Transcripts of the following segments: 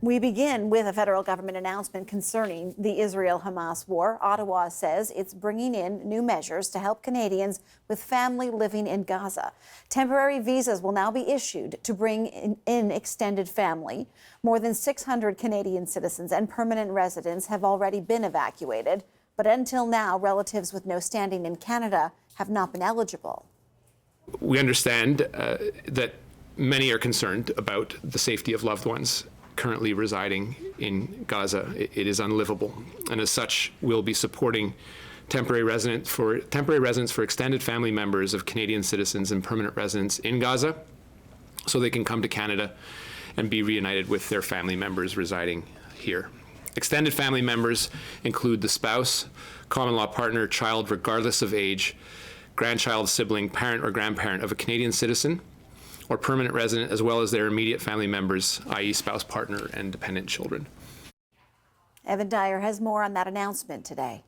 We begin with a federal government announcement concerning the Israel-Hamas war. Ottawa says it's bringing in new measures to help Canadians with family living in Gaza. Temporary visas will now be issued to bring in extended family. More than 600 Canadian citizens and permanent residents have already been evacuated, but until now, relatives with no standing in Canada have not been eligible. We understand that many are concerned about the safety of loved ones currently residing in Gaza. It is unlivable, and as such, we'll be supporting temporary residents for extended family members of Canadian citizens and permanent residents in Gaza, so they can come to Canada and be reunited with their family members residing here. Extended family members include the spouse, common law partner, child regardless of age, grandchild, sibling, parent or grandparent of a Canadian citizen or permanent resident, as well as their immediate family members, i.e. spouse, partner, and dependent children. Evan Dyer has more on that announcement today.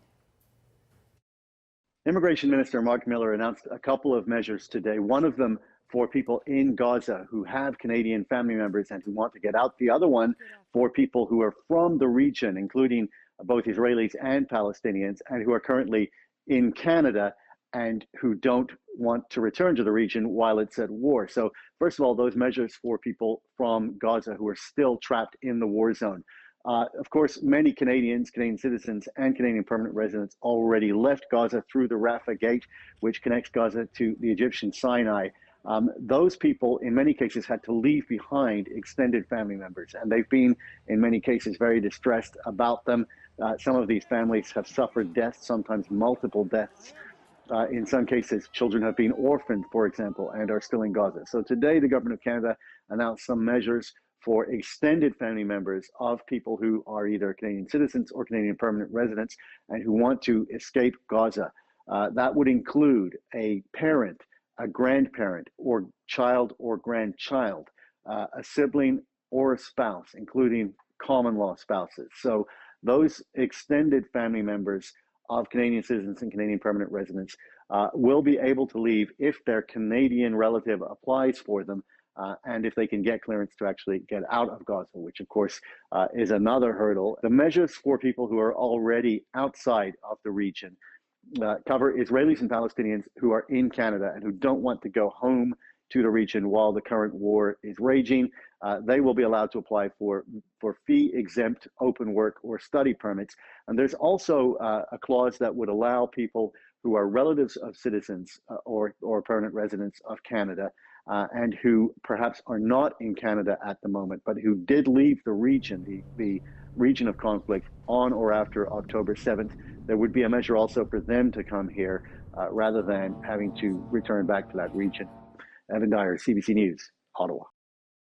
Immigration Minister Marc Miller announced a couple of measures today, one of them for people in Gaza who have Canadian family members and who want to get out, the other one for people who are from the region, including both Israelis and Palestinians, and who are currently in Canada and who don't want to return to the region while it's at war. So first of all, those measures for people from Gaza who are still trapped in the war zone. Of course, many Canadians, Canadian citizens, and Canadian permanent residents already left Gaza through the Rafah Gate, which connects Gaza to the Egyptian Sinai. Those people, in many cases, had to leave behind extended family members, and they've been, in many cases, very distressed about them. Some of these families have suffered deaths, sometimes multiple deaths. In some cases, children have been orphaned, for example, and are still in Gaza. So today, the Government of Canada announced some measures for extended family members of people who are either Canadian citizens or Canadian permanent residents and who want to escape Gaza. That would include a parent, a grandparent, or child or grandchild, a sibling or a spouse, including common law spouses. So those extended family members of Canadian citizens and Canadian permanent residents will be able to leave if their Canadian relative applies for them and if they can get clearance to actually get out of Gaza, which of course is another hurdle. The measures for people who are already outside of the region cover Israelis and Palestinians who are in Canada and who don't want to go home to the region while the current war is raging. They will be allowed to apply for fee-exempt open work or study permits. And there's also a clause that would allow people who are relatives of citizens or permanent residents of Canada and who perhaps are not in Canada at the moment, but who did leave the region, the region of conflict on or after October 7th. There would be a measure also for them to come here rather than having to return back to that region. Evan Dyer, CBC News, Ottawa.